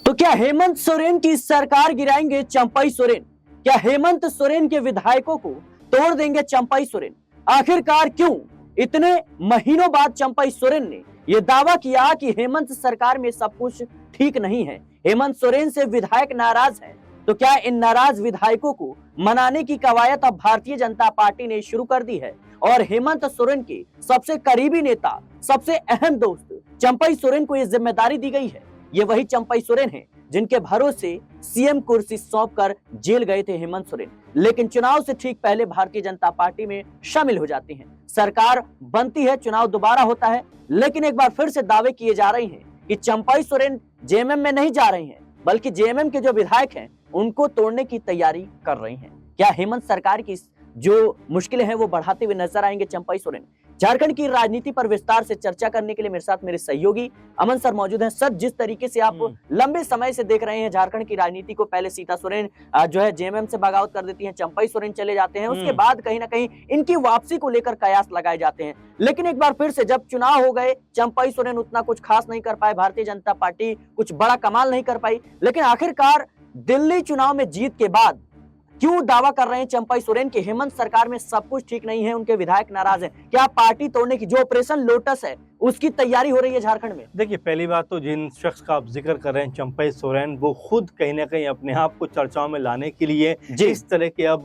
तो क्या हेमंत सोरेन की सरकार गिराएंगे चंपई सोरेन? क्या हेमंत सोरेन के विधायकों को तोड़ देंगे चंपई सोरेन? आखिरकार क्यों इतने महीनों बाद चंपई सोरेन ने यह दावा किया कि हेमंत सरकार में सब कुछ ठीक नहीं है, हेमंत सोरेन से विधायक नाराज है? तो क्या इन नाराज विधायकों को मनाने की कवायद अब भारतीय जनता पार्टी ने शुरू कर दी है और हेमंत सोरेन के सबसे करीबी नेता, सबसे अहम दोस्त चंपई सोरेन को यह जिम्मेदारी दी गई है? ये वही चंपई सोरेन हैं जिनके भरोसे सीएम कुर्सी सौंपकर जेल गए थे हेमंत सोरेन, लेकिन चुनाव से ठीक पहले भारतीय जनता पार्टी में शामिल हो जाती हैं। सरकार बनती है, चुनाव दोबारा होता है, लेकिन एक बार फिर से दावे किए जा रहे हैं कि चंपई सोरेन जेएमएम में नहीं जा रहे हैं, बल्कि जेएमएम के जो विधायक हैं उनको तोड़ने की तैयारी कर रही हैं। क्या हेमंत सरकार की जो मुश्किलें हैं वो बढ़ाते हुए नजर आएंगे चंपई सोरेन? झारखंड की राजनीति पर विस्तार से चर्चा करने के लिए मेरे साथ मेरे सहयोगी अमन सर मौजूद हैं। सर, जिस तरीके से आप लंबे समय से देख रहे हैं झारखंड की राजनीति को, पहले सीता सोरेन जो है जेएमएम से बगावत कर देती हैं, चंपई सोरेन चले जाते हैं, उसके बाद कहीं ना कहीं इनकी वापसी को लेकर कयास लगाए जाते हैं, लेकिन एक बार फिर से जब चुनाव हो गए चंपई सोरेन उतना कुछ खास नहीं कर पाए, भारतीय जनता पार्टी कुछ बड़ा कमाल नहीं कर पाई, लेकिन आखिरकार दिल्ली चुनाव में जीत के बाद क्यों दावा कर रहे हैं चंपई सोरेन कि हेमंत सरकार में सब कुछ ठीक नहीं है, उनके विधायक नाराज हैं? क्या पार्टी तोड़ने की जो ऑपरेशन लोटस है उसकी तैयारी हो रही है झारखंड में? देखिए, पहली बात तो जिन शख्स का आप जिक्र कर रहे हैं चंपई सोरेन, वो खुद कहीं ना कहीं अपने आप को चर्चाओं में लाने के लिए इस तरह के अब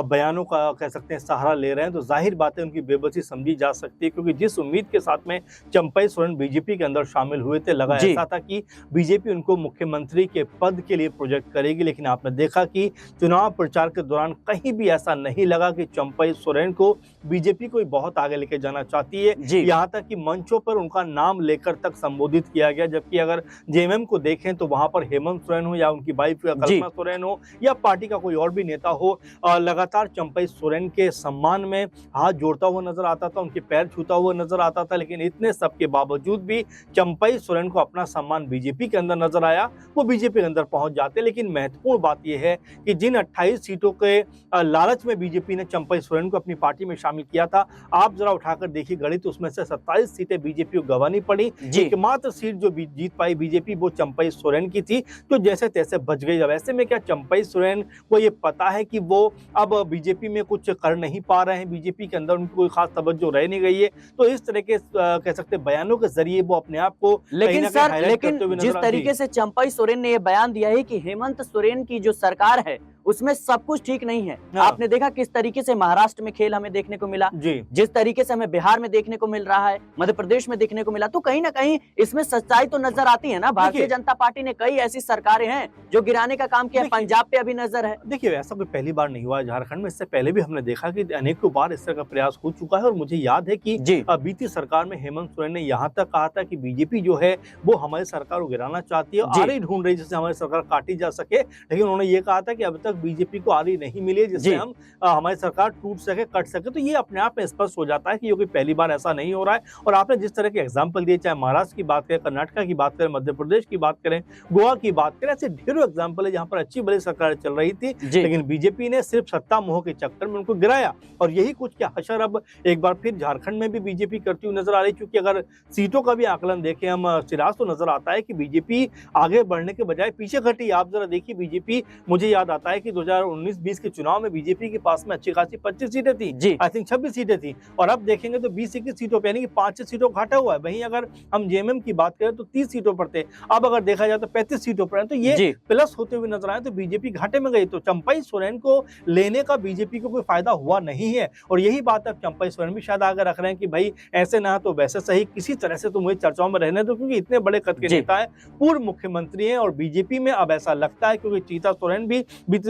बयानों का कह सकते हैं सहारा ले रहे हैं, तो जाहिर बात है उनकी बेबसी समझी जा सकती है, क्योंकि जिस उम्मीद के साथ में चंपई सोरेन बीजेपी के अंदर शामिल हुए थे, लगा ऐसा था कि बीजेपी उनको मुख्यमंत्री के पद के लिए प्रोजेक्ट करेगी, लेकिन आपने देखा कि चुनाव प्रचार के दौरान कहीं भी ऐसा नहीं लगा कि चंपई सोरेन को बीजेपी कोई बहुत आगे लेके जाना चाहती है। यहाँ तक कि मंचों पर उनका नाम लेकर तक संबोधित किया गया, जबकि अगर जेएमएम को देखें तो वहां पर हेमंत सोरेन हो या उनकी वाइफ कल्पना सोरेन हो या पार्टी का कोई और भी नेता हो, लगातार चंपई सोरेन के सम्मान में हाथ जोड़ता हुआ नजर आता था, उनके पैर छूता हुआ नजर आता था, लेकिन इतने सब के बावजूद भी चंपई सोरेन को अपना सम्मान बीजेपी के अंदर नजर आया, वो बीजेपी के अंदर पहुंच जाते। लेकिन महत्वपूर्ण बात यह है कि जिन 28 सीटों के लालच में बीजेपी ने चंपई सोरेन को अपनी पार्टी में शामिल किया था, आप जरा उठाकर देखिए गणित, उसमें से 27 सीटें बीजेपी को गंवानी पड़ी। एकमात्र सीट जो जीत पाई बीजेपी वो चंपई सोरेन की थी, जो जैसे तैसे बच गई। अब ऐसे में क्या चंपई सोरेन को ये पता है कि वो अब बीजेपी में कुछ कर नहीं पा रहे हैं, बीजेपी के अंदर उनको कोई खास तवज्जो रह नहीं गई है, तो इस तरह के कह सकते बयानों के जरिए वो अपने आप को लेकिन जिस तरीके से चंपई सोरेन ने ये बयान दिया है कि हेमंत सोरेन की जो सरकार है उसमें सब कुछ ठीक नहीं है, आपने देखा किस तरीके से महाराष्ट्र में खेल हमें देखने को मिला, जिस तरीके से हमें बिहार में देखने को मिल रहा है, मध्य प्रदेश में देखने को मिला, तो कहीं ना कहीं इसमें सच्चाई तो नजर आती है ना। भारतीय जनता पार्टी ने कई ऐसी सरकारें हैं जो गिराने का काम किया, पंजाब पे अभी नजर है। देखिए, ऐसा कोई पहली बार नहीं हुआ है झारखंड में, इससे पहले भी हमने देखा कि अनेकों बार इस तरह का प्रयास हो चुका है, और मुझे याद है कि बीती सरकार में हेमंत सोरेन ने यहाँ तक कहा था कि बीजेपी जो है वो हमारी सरकार को गिराना चाहती है, आरी ढूंढ रही जिससे हमारी सरकार काटी जा सके, लेकिन उन्होंने ये कहा था कि अब तक बीजेपी को आरी नहीं मिली जिससे हम हमारी सरकार टूट सके, कट सके। तो ये अपने आप में स्पष्ट हो जाता है कि ये कोई पहली बार ऐसा नहीं हो रहा है। और आपने जिस तरह के एग्जाम्पल दिए, चाहे महाराष्ट्र की बात करें, कर्नाटक की बात करें, मध्य प्रदेश की बात करें, गोवा की बात करें, ऐसे ढेरों एग्जाम्पल है जहां पर अच्छी बड़ी सरकार चल रही थी, लेकिन बीजेपी ने सिर्फ सत्ता मोह के चक्कर में उनको गिराया। और यही कुछ क्या हशर अब एक बार फिर झारखंड में भी बीजेपी करती हुई नजर आ रही, क्योंकि अगर सीटों का भी आकलन देखें हम, सिराज तो नजर आता है कि बीजेपी आगे बढ़ने के बजाय पीछे घटी। आप जरा देखिए, बीजेपी, मुझे याद आता है कि 2019-20 के चुनाव में बीजेपी के पास में अच्छी खासी 25 सीटें थी, आई थिंक 26 सीटें थी, और अब देखेंगे तो 20-21 सीटों पे, यानी कि 5 सीटों घाटा हुआ है। वहीं अगर हम जेएमएम की बात करें तो 30 सीटों पर थे, अब अगर देखा जाए तो 35 सीटों पर है, तो ये प्लस होते हुए नजर आए, तो बीजेपी घाटे में गई। तो चंपई सोरेन को लेने का बीजेपी को कोई फायदा हुआ नहीं है, और यही बात अब चंपई सोरेन भी शायद आगे रख रहे हैं कि भाई ऐसे ना तो वैसे सही, किसी तरह से तो मुझे चर्चाओं में रहने दो, क्योंकि इतने बड़े कद के नेता है, पूर्व मुख्यमंत्री हैं, और बीजेपी में अब ऐसा लगता है, क्योंकि सीता सोरेन भी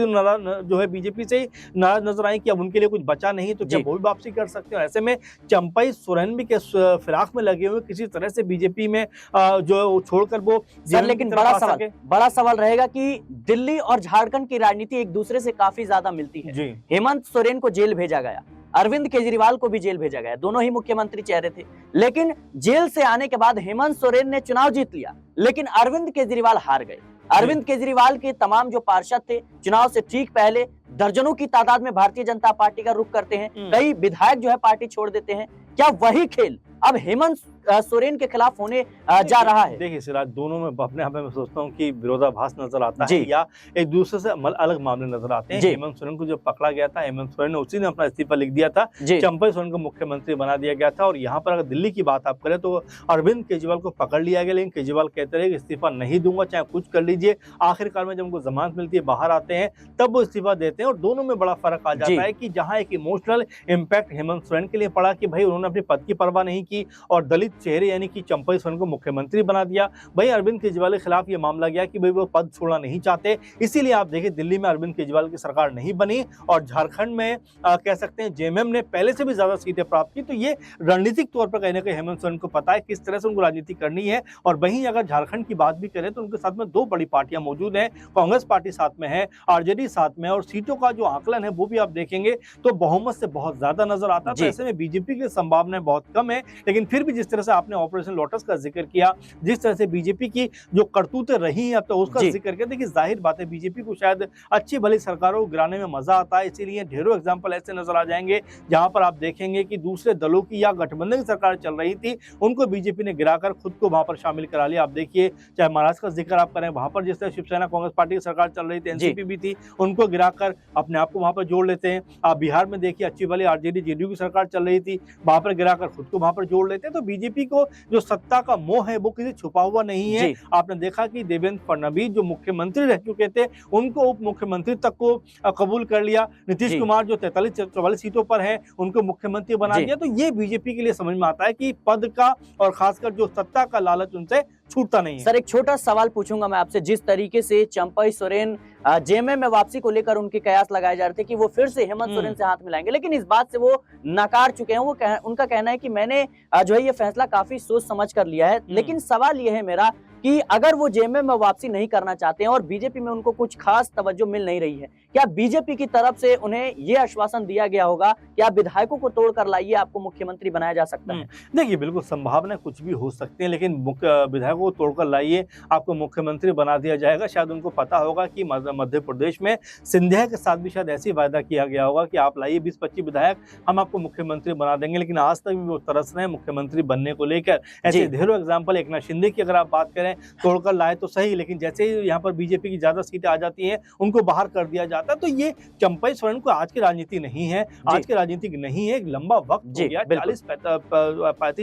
जो है बीजेपी से नाराज नजर आई कि अब उनके लिए कुछ बचा नहीं, तो क्या वो भी वापसी कर सकते हो। ऐसे में चंपई सोरेन भी के फिराक में लगे हुए किसी तरह से बीजेपी में जो छोड़कर वो सर, लेकिन बड़ा सवाल रहेगा कि दिल्ली और झारखंड की राजनीति एक दूसरे से काफी ज्यादा मिलती है। हेमंत सोरेन को जेल भेजा गया, अरविंद केजरीवाल को भी जेल भेजा गया, दोनों ही मुख्यमंत्री चेहरे थे, लेकिन जेल से आने के बाद हेमंत सोरेन ने चुनाव जीत लिया, लेकिन अरविंद केजरीवाल हार गए। अरविंद केजरीवाल के तमाम जो पार्षद थे चुनाव से ठीक पहले दर्जनों की तादाद में भारतीय जनता पार्टी का रुख करते हैं, कई विधायक जो है पार्टी छोड़ देते हैं। क्या वही खेल अब हेमंत सोरेन के खिलाफ होने जा रहा है। देखिए सिराज, दोनों में अपने आप में मैं सोचता हूँ कि विरोधाभास नजर आता जी। है या एक दूसरे से अलग मामले नजर आते हैं। जी। हेमंत सोरेन को जो पकड़ा गया था, हेमंत सोरेन ने उसी ने अपना इस्तीफा लिख दिया था, जी। चंपई सोरेन को मुख्यमंत्री बना दिया गया था। और यहाँ पर अगर दिल्ली की बात आप करें तो अरविंद केजरीवाल को पकड़ लिया गया, लेकिन केजरीवाल कहते रहे कि इस्तीफा नहीं दूंगा, चाहे कुछ कर लीजिए। आखिरकार में जब उनको जमानत मिलती है, बाहर आते हैं, तब वो इस्तीफा देते हैं। और दोनों में बड़ा फर्क आ जाता है कि जहां एक इमोशनल इंपैक्ट हेमंत सोरेन के लिए पड़ा कि भाई उन्होंने अपने पद की परवाह नहीं की और दलित चेहरे यानी कि चंपई सोरेन को मुख्यमंत्री बना दिया। भाई अरविंद केजरीवाल के खिलाफ ये मामला गया कि भाई वो पद छोड़ना नहीं चाहते, इसीलिए आप देखिए दिल्ली में अरविंद केजरीवाल की सरकार नहीं बनी और झारखंड में कह सकते हैं जेएमएम ने पहले से भी ज्यादा सीटें प्राप्त की। तो ये रणनीतिक तौर पर कहीं ना कहीं हेमंत सोरेन को पता है किस तरह से उनको राजनीति करनी है। और वहीं अगर झारखंड की बात भी करें तो उनके साथ में दो बड़ी पार्टियां मौजूद हैं, कांग्रेस पार्टी साथ में है, आरजेडी साथ में, और सीटों का जो आकलन है वो भी आप देखेंगे तो बहुमत से बहुत ज्यादा नजर आता है। तो ऐसे में बीजेपी की संभावनाएं बहुत कम है। लेकिन फिर भी जिस तरह से आपने ऑपरेशन लोटस का जिक्र किया, जिस तरह से बीजेपी की जो करतूतें रही हैं अब तो उसका जिक्र किया, देखिए जाहिर बात है बीजेपी को शायद अच्छी भली सरकारों को गिराने में मजा आता है, इसीलिए ढेरों एग्जाम्पल ऐसे नजर आ जाएंगे जहां पर आप देखेंगे कि दूसरे दलों की या गठबंधन की सरकार चल रही थी, उनको बीजेपी ने गिराकर खुद को वहां पर शामिल करा लिया। आप देखिए चाहे महाराष्ट्र का जिक्र आप करें, वहां पर जिस तरह शिवसेना कांग्रेस पार्टी की सरकार चल रही थी, एनसीपी भी थी, उनको गिराकर अपने आप को वहां पर जोड़ लेते हैं। आप बिहार में देखिए अच्छी भली आरजेडी जेडीयू की सरकार चल रही थी, वहां पर गिराकर खुद को वहां पर जोड़ लेते हैं। तो बीजेपी को जो सत्ता का मोह है वो किसी छुपा हुआ नहीं है। आपने देखा कि देवेंद्र फडणवीस जो मुख्यमंत्री रह चुके थे उनको उप मुख्यमंत्री तक को कबूल कर लिया, नीतीश कुमार जो 43-44 सीटों पर है उनको मुख्यमंत्री बना दिया। तो ये बीजेपी के लिए समझ में आता है कि पद का और खासकर जो सत्ता का लालच उनसे छूटता नहीं है। सर एक छोटा सवाल पूछूंगा मैं आपसे, जिस तरीके से चंपई सोरेन जेएमएम में वापसी को लेकर उनके कयास लगाए जा रहे थे कि वो फिर से हेमंत सोरेन से हाथ मिलाएंगे, लेकिन इस बात से वो नकार चुके हैं। उनका कहना है कि मैंने जो है ये फैसला काफी सोच समझ कर लिया है। लेकिन सवाल ये है मेरा कि अगर वो जेएमएम में वापसी नहीं करना चाहते हैं और बीजेपी में उनको कुछ खास तवज्जो मिल नहीं रही है, क्या बीजेपी की तरफ से उन्हें ये आश्वासन दिया गया होगा कि आप विधायकों को तोड़कर लाइए, आपको मुख्यमंत्री बनाया जा सकता है? देखिए बिल्कुल संभावना कुछ भी हो सकती है, लेकिन विधायकों को तोड़कर लाइए, आपको मुख्यमंत्री बना दिया जाएगा। शायद उनको पता होगा कि मध्य प्रदेश में सिंधिया के साथ भी शायद ऐसी वायदा किया गया होगा कि आप लाइए 20-25 विधायक, हम आपको मुख्यमंत्री बना देंगे। लेकिन आज तक भी वो तरस रहे हैं मुख्यमंत्री बनने को लेकर। ऐसे ढेरों एग्जाम्पल, एकनाथ शिंदे की अगर आप बात करें, तोड़कर लाए तो सही, लेकिन जैसे ही यहाँ पर बीजेपी की ज्यादा सीटें आ जाती हैं उनको बाहर कर दिया जाता है। तो ये चंपई सोरेन को आज की राजनीति नहीं है, आज की राजनीति नहीं है, एक लंबा वक्त हो गया,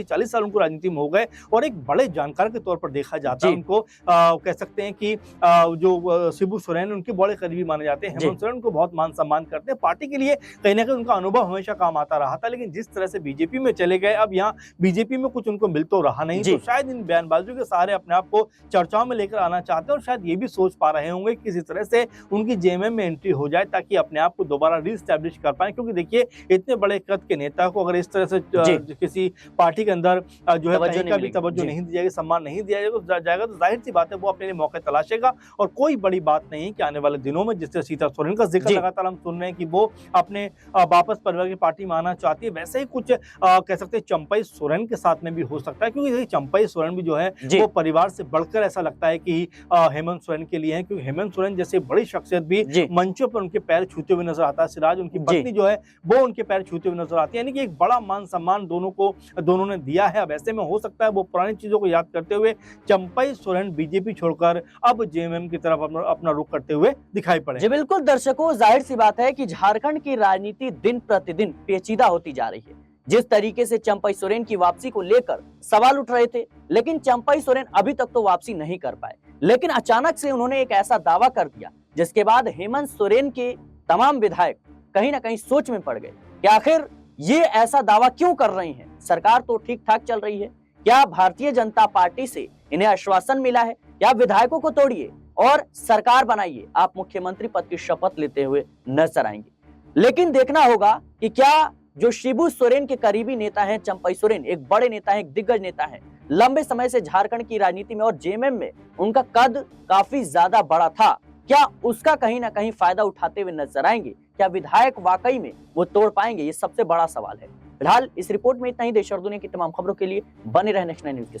40 साल उनको राजनीति में हो गए और एक बड़े जानकार के तौर पर देखा जाता है उनको। कह सकते हैं कि जो शिबू सोरेन उनके बड़े करीबी माने जाते हैं, हेमंत सोरेन को बहुत मान सम्मान करते हैं। पार्टी के लिए कहीं ना कहीं उनका अनुभव हमेशा काम आता रहा था, लेकिन जिस तरह से बीजेपी में चले गए, अब यहाँ बीजेपी में कुछ उनको मिल तो रहा नहीं, तो शायद इन बयानबाजियों के सहारे अपने आप को चर्चाओं में लेकर आना चाहते हैं। और शायद ये भी सोच पा रहे होंगे कि किसी तरह से उनकी जेएमएम में एंट्री हो जाए ताकि अपने आप को दोबारा रीस्टैब्लिश कर पाए। क्योंकि देखिए इतने बड़े कद के नेता को अगर इस तरह से किसी पार्टी के अंदर जो है कहीं का भी तवज्जो नहीं दी जाएगी, सम्मान नहीं दिया जाएगा, तो जाहिर सी बात है वो अपने लिए मौके तलाशेगा। और कोई बड़ी बात नहीं कि आने वाले दिनों में जिस तरह सीता सोरेन का जिक्र लगातार हम सुन रहे हैं कि वो अपने वापस परिवार की पार्टी में आना चाहती है, वैसे ही कुछ कह सकते हैं चंपई सोरेन के साथ में भी हो सकता है। क्योंकि चंपई सोरेन भी जो है वो परिवार से बढ़कर ऐसा लगता है कि हेमंत सोरेन के लिए है, क्योंकि हेमंत सोरेन जैसे बड़ी शख्सियत भी मंचों पर उनके पैर छूते हुए नजर आता है। सिराज, उनकी पत्नी जो है वो उनके पैर छूते हुए नजर आती है, यानी कि एक बड़ा मान सम्मान दोनों ने दिया है। अब ऐसे में हो सकता है वो पुरानी चीजों को याद करते हुए चंपई सोरेन बीजेपी छोड़कर अब जेएमएम की तरफ अपना रुख करते हुए दिखाई पड़े। जी बिल्कुल दर्शकों, जाहिर सी बात है कि झारखंड की राजनीति दिन प्रतिदिन पेचीदा होती जा रही है। जिस तरीके से चंपई सोरेन की वापसी को लेकर सवाल उठ रहे थे, लेकिन चंपई सोरेन अभी तक तो वापसी नहीं कर पाए। लेकिन अचानक से उन्होंने एक ऐसा दावा कर दिया जिसके बाद हेमंत सोरेन के तमाम विधायक कहीं ना कहीं सोच में पड़ गए कि आखिर ये ऐसा दावा क्यों कर रही हैं? सरकार तो ठीक ठाक चल रही है, क्या भारतीय जनता पार्टी से इन्हें आश्वासन मिला है? क्या विधायकों को तोड़िए और सरकार बनाइए, आप मुख्यमंत्री पद की शपथ लेते हुए नजर आएंगे। लेकिन देखना होगा कि क्या जो शिबू सोरेन के करीबी नेता हैं, चंपई सोरेन एक बड़े नेता हैं, एक दिग्गज नेता हैं, लंबे समय से झारखंड की राजनीति में और जेएमएम में उनका कद काफी ज्यादा बड़ा था, क्या उसका कहीं ना कहीं फायदा उठाते हुए नजर आएंगे? क्या विधायक वाकई में वो तोड़ पाएंगे? ये सबसे बड़ा सवाल है। फिलहाल इस रिपोर्ट में इतना ही। देश और दुनिया की तमाम खबरों के लिए बने रहे नेक्स्ट 9 न्यूज के साथ।